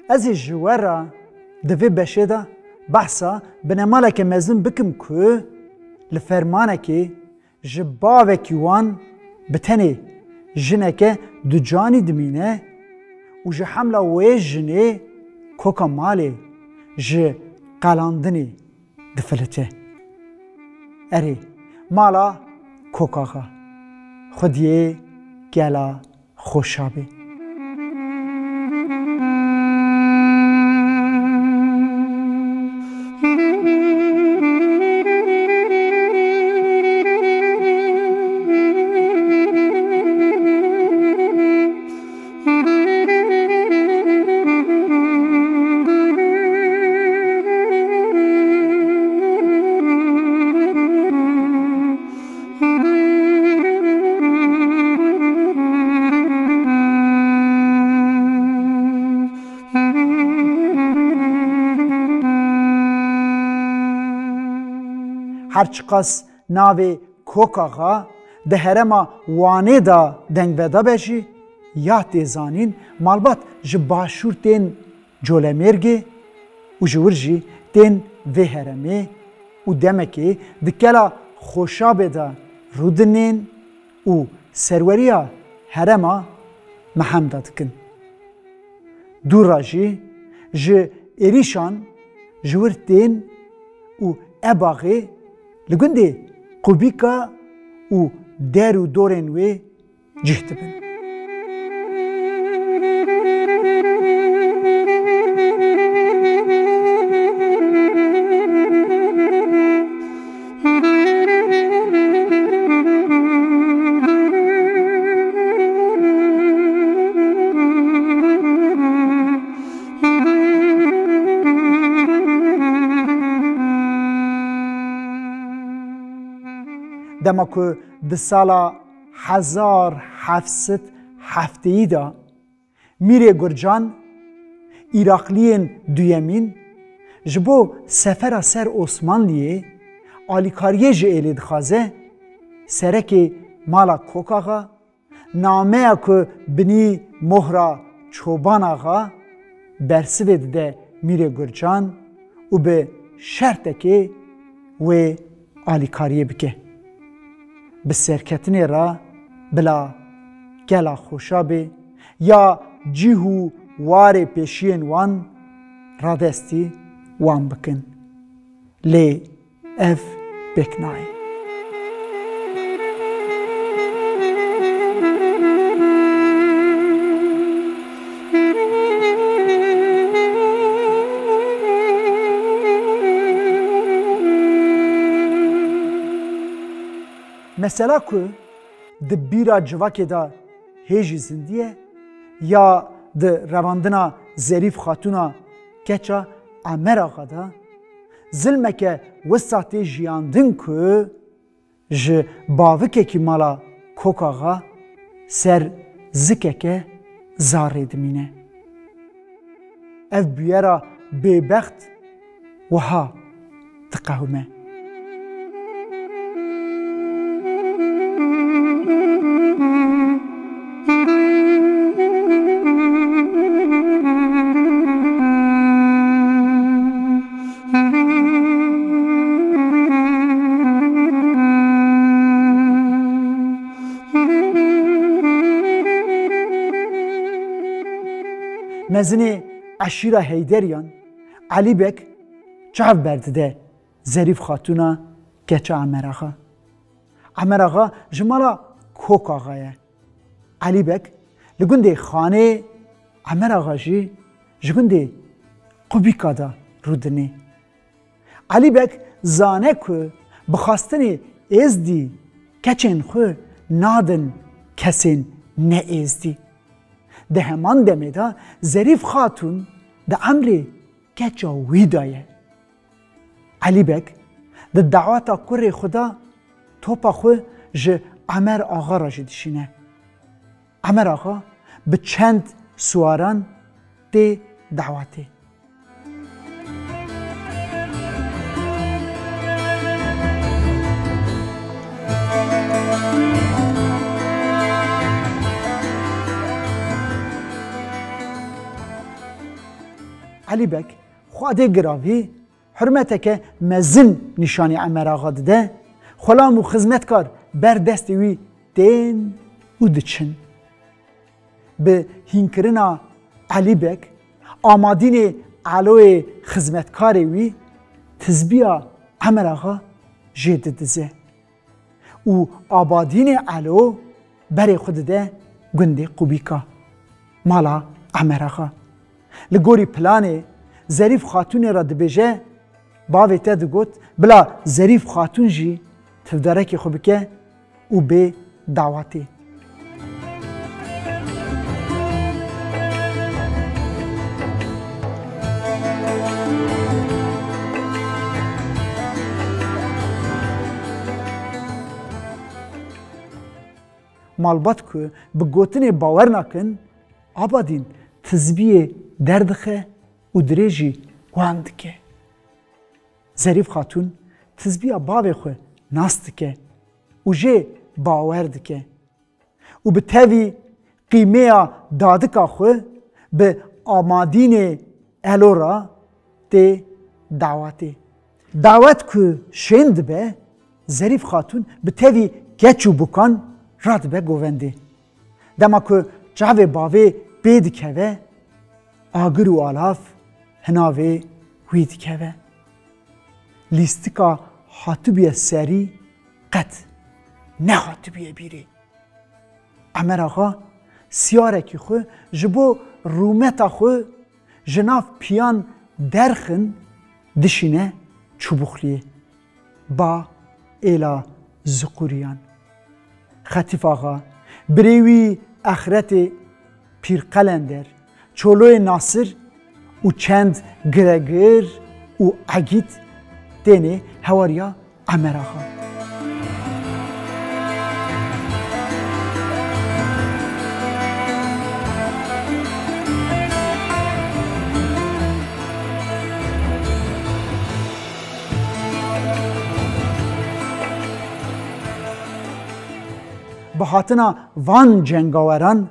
از جوارا دوی بشه دا بحثا بنمالا که مزن بکم که لفرمانه که جباوه کیوان بتنه جنه که دو جانی دمینه و جه حمله وی جنه کوکا ماله جه قلاندنه دفلته اره مالا کوکاها خودیه گلا خوشابه هرچقاس ناوی کوکاغا ده هرما وانه دا دنگ ودا بشی یا تیزانین مالبات جباشور تین جولمرگی و جورجی تین وی هرمه و دمکی دکلا خوشابه دا رودنین و سروریا هرما محمد دکن دو راجی ج ایریشان جور تین و اباغی لگنده قبیکا و در و دورن وی جهت بن دما که ده سالا 1770 دا میره گرجان ایراقلیین دویمین جبو سفر سر عثمانلیه آلیکاریه جه ایلی دخوازه سرک مالا کوکاغا نامه که بنی مهرا چوبان آغا برسوید ده میره گرجان و به شرط که و آلیکاریه بکه به سرکتنی را بلا گلا خوشابه یا جیهو وار پیشین وان را دستی وان بکن لی اف بکنای مثلا که ده بیرا جواکه دا هیجی زندیه یا ده رواندنا ظریف خاتونا کچا امر آقا دا ظلمه که وسطی جیاندن که ج باوکه که مالا کوک آقا سر زکه که زاره دمینه اف بیارا بیبخت وها تقهمه مزنی عشیره هیدریان علی بک چاو برده ظریف خاتونا کچا عمر آقا جمالا کوک آقایه علی بک لگنده خانه عمر آقا جی جگنده قبیکا دا رودنه علی بک زانه که بخواستنی ازدی کچین خو نادن کسین نه ازدی ده همان دمه دا ظریف خاتون ده امری کچا ویدایه علی بک ده دعواتا کره خدا توپا خو جه عمر آقا را جدشینه عمر آقا به چند سواران ده دعواته علی بک خواده گراوی حرمتک مزن نشانی عمر آغا ده خلام و خدمتکار بر دست وی دین و دچن به هینکرنا علی بک آمادین علوی خدمتکار وی تزبیا عمر آغا جد دزه و آبادین علو بر خود ده گنده قوبیکا مالا عمر آغا لگوری پلانه ظریف خاتون را دبیجه باوی تا دگوت بلا ظریف خاتون جی تفداره که خوب که او به دعوتی مالبات که به گوتن باور نکن آبادین تزبیه دردخه و دریجی واند که ظریف خاتون تزبیه باوی خو ناست که و جه باورد که و به تاوی قیمه دادکا خو به آمادین الورا ده دعوت که شند به ظریف خاتون به تاوی گچو بکن راد به گوونده دما که جاوه باوی بید که آگر و آلاف هناوه وید که لیستکا هاتو بیه سری قد نه هاتو بیه بیره عمر آقا سیاره که خو جبو رومتا خو جناف پیان درخن دشینه چوبخلیه با ایلا زقوریان خطیف آقا بریوی اخرت پیر قلندر چولوی ناصر و چند گرگر و عگید دینه هواریا عمر آقا به هاتنا وان جنگاوران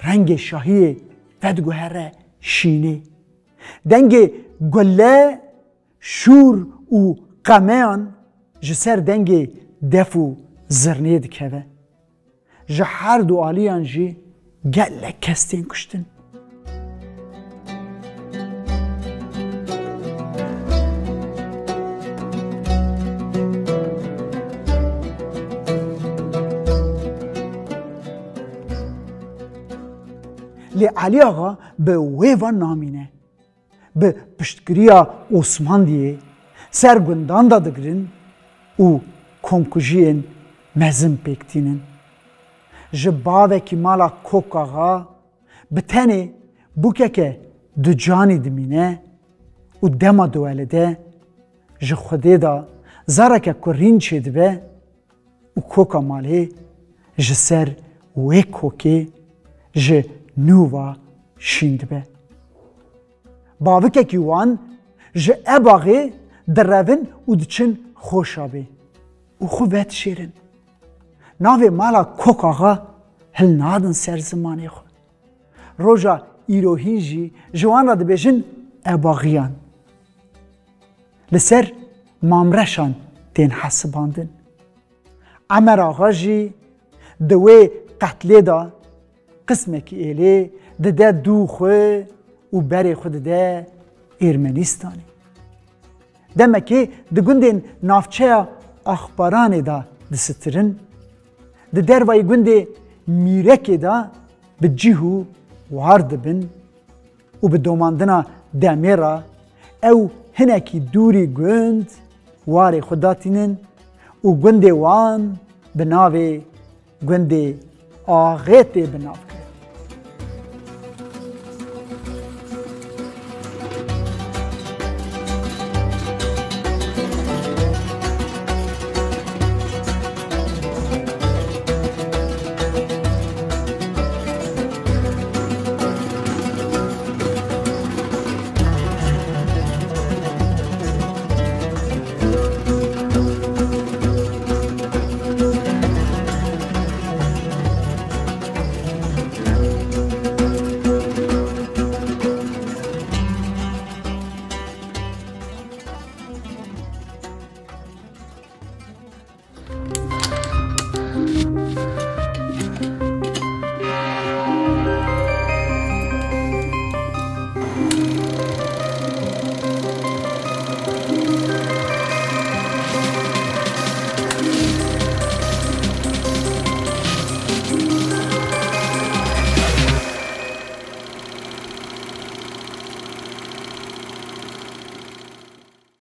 رنگ شاهی ودگوهره شینه دنگ گله شور و قمیان جسر دنگ دف و زرنه دکوه جه هر دو آلیان جی گله کستین کشتن لی علی آقا به ویوان نامینه به پشتگیریا عثمان دیه سرگندان دادگرین و کمکجین مزن پیکتینن جباوه که مالا کوک آقا به تنه بوکه که دو جانی دمینه و دما دوالده جه خوده دا زاره که کرین چید به و کوکا ماله جه سر وی کوکه جه نووا شیند به باوکه که وان جه اباغه در روین و دچن خوشابه و خوبت شیرن ناوی مالا کوک آقا هل نادن سر زمانی خود روژا ایروهین جی جوان را دبیجن اباغیان لسر مامرشان تین حسباندن عمر آقا جی دوی قتله دا قسمه که ایله ده دو خواه و بری خود ده ارمنیستانی دمه که ده گندین نافچه اخباران دا دسترن ده دروای گنده میرک دا به جیهو وارد بن و به دوماندنا دمیرا او هنکی دوری گند واری خداتینن و گنده وان به ناوی گنده آغیت به ناو